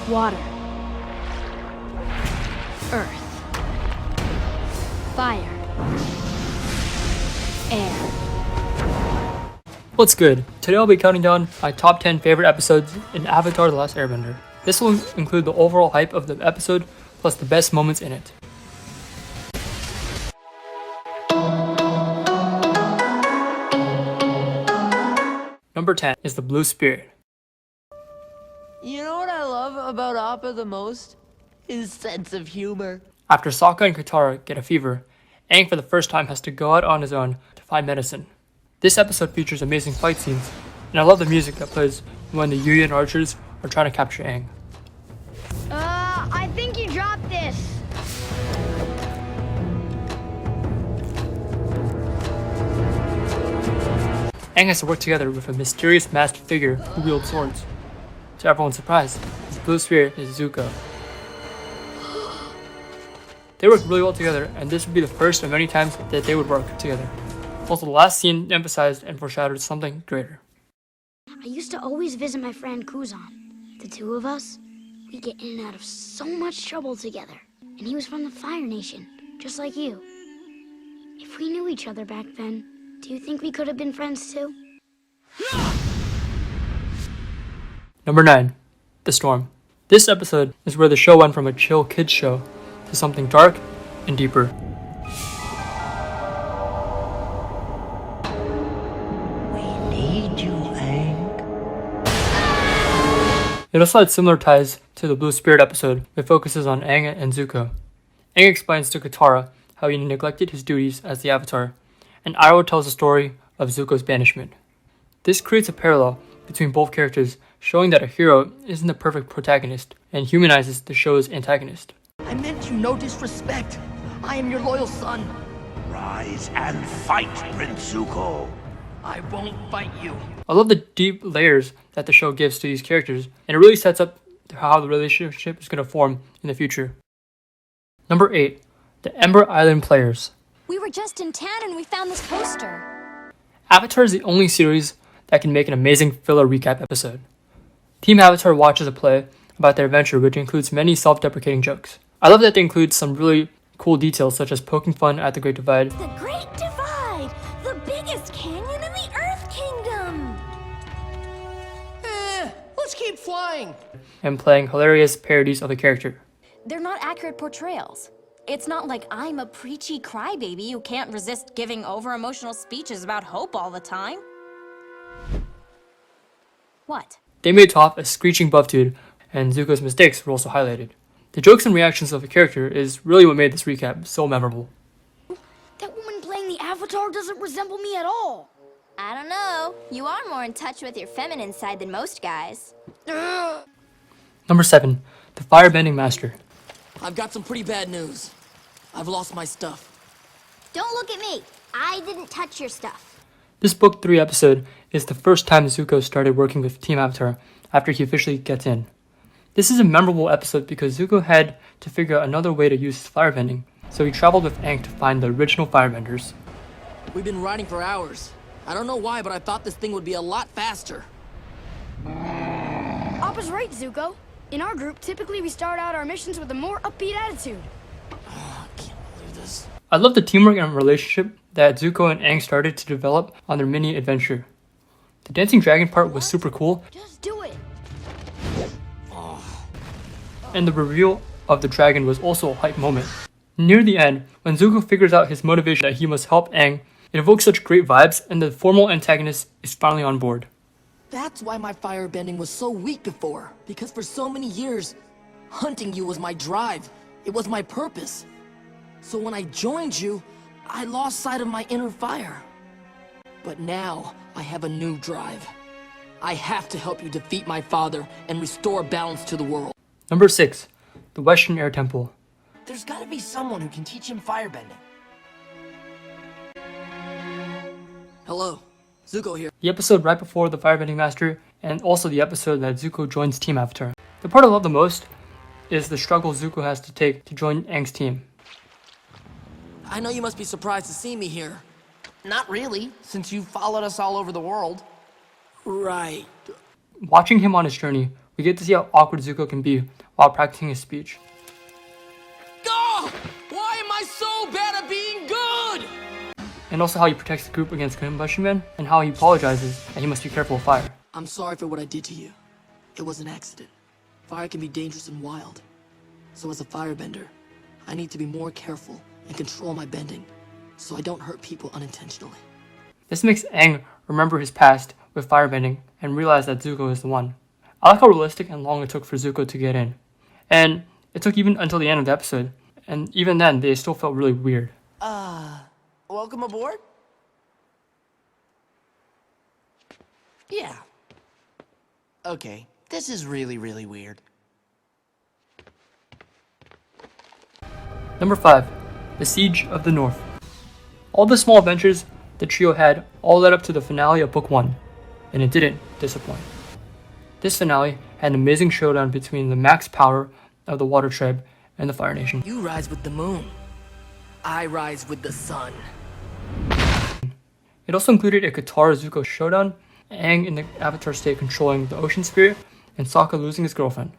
Water. Earth. Fire. Air. What's good? Today I'll be counting down my top 10 favorite episodes in Avatar: The Last Airbender. This will include the overall hype of the episode, plus the best moments in it. Number 10 is the Blue Spirit. You know what I love about Appa the most? His sense of humor. After Sokka and Katara get a fever, Aang for the first time has to go out on his own to find medicine. This episode features amazing fight scenes, and I love the music that plays when the Yuyan archers are trying to capture Aang. I think you dropped this. Aang has to work together with a mysterious masked figure who wields swords. To everyone's surprise, his blue spirit is Zuko. They work really well together, and this would be the first of many times that they would work together. Also, the last scene emphasized and foreshadowed something greater. I used to always visit my friend Kuzan. The two of us, we get in and out of so much trouble together. And he was from the Fire Nation, just like you. If we knew each other back then, do you think we could have been friends too? Number 9. The Storm. This episode is where the show went from a chill kids show to something dark and deeper. We need you, Aang. It also had similar ties to the Blue Spirit episode, which focuses on Aang and Zuko. Aang explains to Katara how he neglected his duties as the Avatar, and Iroh tells the story of Zuko's banishment. This creates a parallel between both characters, showing that a hero isn't the perfect protagonist, and humanizes the show's antagonist. I meant you no disrespect. I am your loyal son. Rise and fight, Prince Zuko. I won't fight you. I love the deep layers that the show gives to these characters, and it really sets up how the relationship is going to form in the future. Number 8. The Ember Island Players. We were just in town and we found this poster. Avatar is the only series that can make an amazing filler recap episode. Team Avatar watches a play about their adventure, which includes many self-deprecating jokes. I love that they include some really cool details, such as poking fun at the Great Divide, The Great Divide! The biggest canyon in the Earth Kingdom! Let's keep flying. and playing hilarious parodies of the character. They're not accurate portrayals. It's not like I'm a preachy crybaby who can't resist giving over-emotional speeches about hope all the time. What? They made Toph a screeching buff dude, and Zuko's mistakes were also highlighted. The jokes and reactions of the character is really what made this recap so memorable. That woman playing the Avatar doesn't resemble me at all. I don't know. You are more in touch with your feminine side than most guys. Number 7. The Firebending Master. I've got some pretty bad news. I've lost my stuff. Don't look at me. I didn't touch your stuff. This Book 3 episode is the first time Zuko started working with Team Avatar after he officially gets in. This is a memorable episode because Zuko had to figure out another way to use his firebending, so he traveled with Aang to find the original firebenders. We've been riding for hours. I don't know why, but I thought this thing would be a lot faster. Appa's right, Zuko. In our group, typically we start out our missions with a more upbeat attitude. I can't believe this. I love the teamwork and relationship that Zuko and Aang started to develop on their mini adventure. The dancing dragon part was super cool, Just do it. and the reveal of the dragon was also a hype moment. Near the end, when Zuko figures out his motivation that he must help Aang, it evokes such great vibes, and the formal antagonist is finally on board. That's why my firebending was so weak before. Because for so many years, hunting you was my drive. It was my purpose. So when I joined you, I lost sight of my inner fire. But now, I have a new drive. I have to help you defeat my father and restore balance to the world. Number 6. The Western Air Temple. There's gotta be someone who can teach him firebending. Hello, Zuko here. The episode right before the Firebending Master, and also the episode that Zuko joins Team Avatar. The part I love the most is the struggle Zuko has to take to join Aang's team. I know you must be surprised to see me here. Not really, since you followed us all over the world. Right. Watching him on his journey We get to see how awkward Zuko can be while practicing his speech. Oh! Why am I so bad at being good? And also how he protects the group against combustion men, and how he apologizes that he must be careful of fire. I'm sorry for what I did to you. It was an accident. Fire can be dangerous and wild. So as a firebender, I need to be more careful and control my bending, so I don't hurt people unintentionally. This makes Aang remember his past with firebending and realize that Zuko is the one. I like how realistic and long it took for Zuko to get in. And it took even until the end of the episode, and even then they still felt really weird. Welcome aboard? Yeah. Okay, this is really, really weird. Number 5. The Siege of the North. All the small adventures the trio had all led up to the finale of Book 1, and it didn't disappoint. This finale had an amazing showdown between the max power of the Water Tribe and the Fire Nation. You rise with the moon. I rise with the sun. It also included a Katara-Zuko showdown, Aang in the Avatar state controlling the Ocean Spirit, and Sokka losing his girlfriend.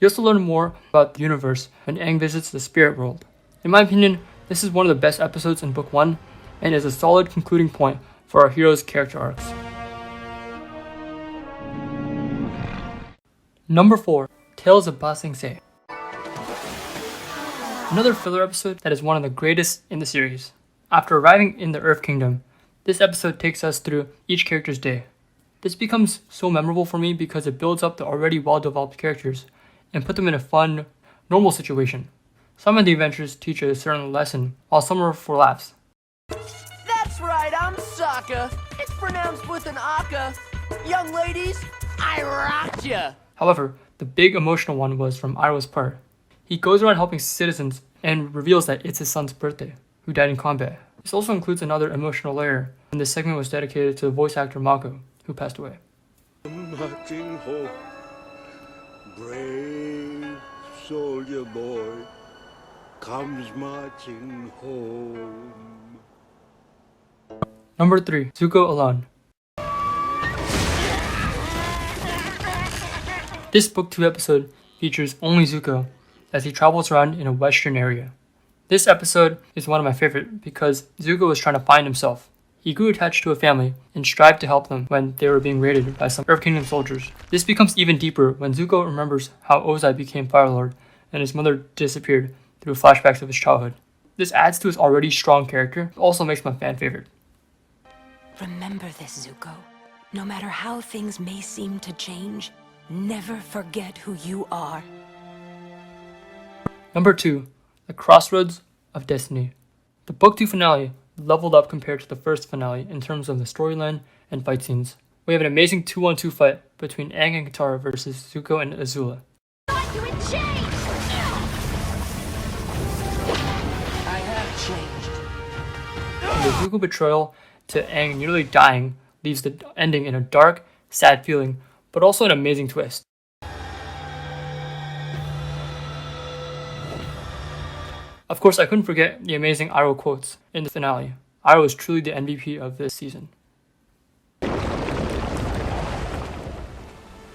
You also learn more about the universe when Aang visits the Spirit World. In my opinion, this is one of the best episodes in Book 1, and is a solid concluding point for our heroes' character arcs. Number 4. Tales of Ba Sing Se. Another filler episode that is one of the greatest in the series. After arriving in the Earth Kingdom, this episode takes us through each character's day. This becomes so memorable for me because it builds up the already well-developed characters and put them in a fun, normal situation. Some of the adventures teach a certain lesson, while some are for laughs. That's right, I'm Sokka. It's pronounced with an aka. Young ladies, I rocked ya. However, the big emotional one was from Iroh's part. He goes around helping citizens and reveals that it's his son's birthday, who died in combat. This also includes another emotional layer, and this segment was dedicated to the voice actor Mako, who passed away. Marching home, brave soldier boy comes marching home. Number 3. Zuko alone. This Book 2 episode features only Zuko as he travels around in a western area. This episode is one of my favorite because Zuko was trying to find himself. He grew attached to a family and strived to help them when they were being raided by some Earth Kingdom soldiers. This becomes even deeper when Zuko remembers how Ozai became Fire Lord and his mother disappeared through flashbacks of his childhood. This adds to his already strong character, but also makes him a fan favorite. Remember this, Zuko. No matter how things may seem to change, never forget who you are. Number 2. The Crossroads of Destiny. The Book 2 finale leveled up compared to the first finale in terms of the storyline and fight scenes. We have an amazing 2-on-2 fight between Aang and Katara versus Zuko and Azula. I have changed. The Zuko betrayal to Aang nearly dying leaves the ending in a dark, sad feeling, but also an amazing twist. Of course, I couldn't forget the amazing Iroh quotes in the finale. Iroh is truly the MVP of this season.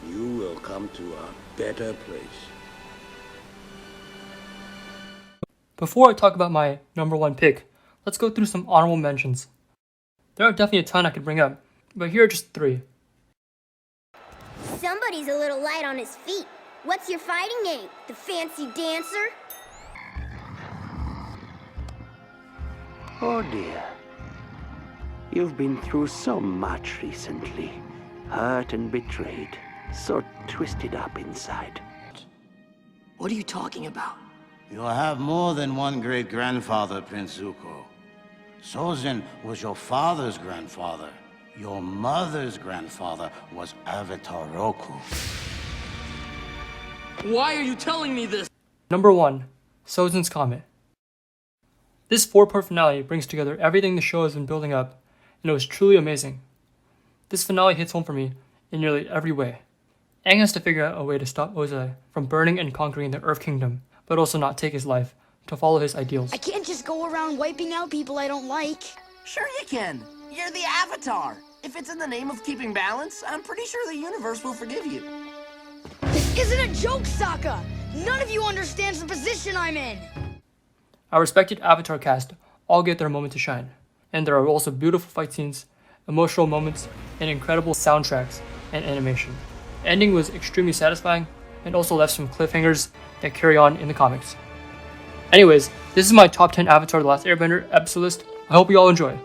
You will come to a better place. Before I talk about my number 1 pick, let's go through some honorable mentions. There are definitely a ton I could bring up, but here are just 3. Somebody's a little light on his feet. What's your fighting name? The Fancy Dancer? Oh dear. You've been through so much recently. Hurt and betrayed. So twisted up inside. What are you talking about? You have more than one great-grandfather, Prince Zuko. Sozin was your father's grandfather. Your mother's grandfather was Avatar Roku. Why are you telling me this? Number 1. Sozin's Comet. This 4-part finale brings together everything the show has been building up, and it was truly amazing. This finale hits home for me in nearly every way. Aang has to figure out a way to stop Ozai from burning and conquering the Earth Kingdom, but also not take his life, to follow his ideals. I can't just go around wiping out people I don't like. Sure you can. You're the Avatar. If it's in the name of keeping balance, I'm pretty sure the universe will forgive you. isn't a joke, Sokka! None of you understands the position I'm in! Our respected Avatar cast all get their moment to shine, and there are also beautiful fight scenes, emotional moments, and incredible soundtracks and animation. The ending was extremely satisfying, and also left some cliffhangers that carry on in the comics. Anyways, this is my top 10 Avatar The Last Airbender episode list. I hope you all enjoy.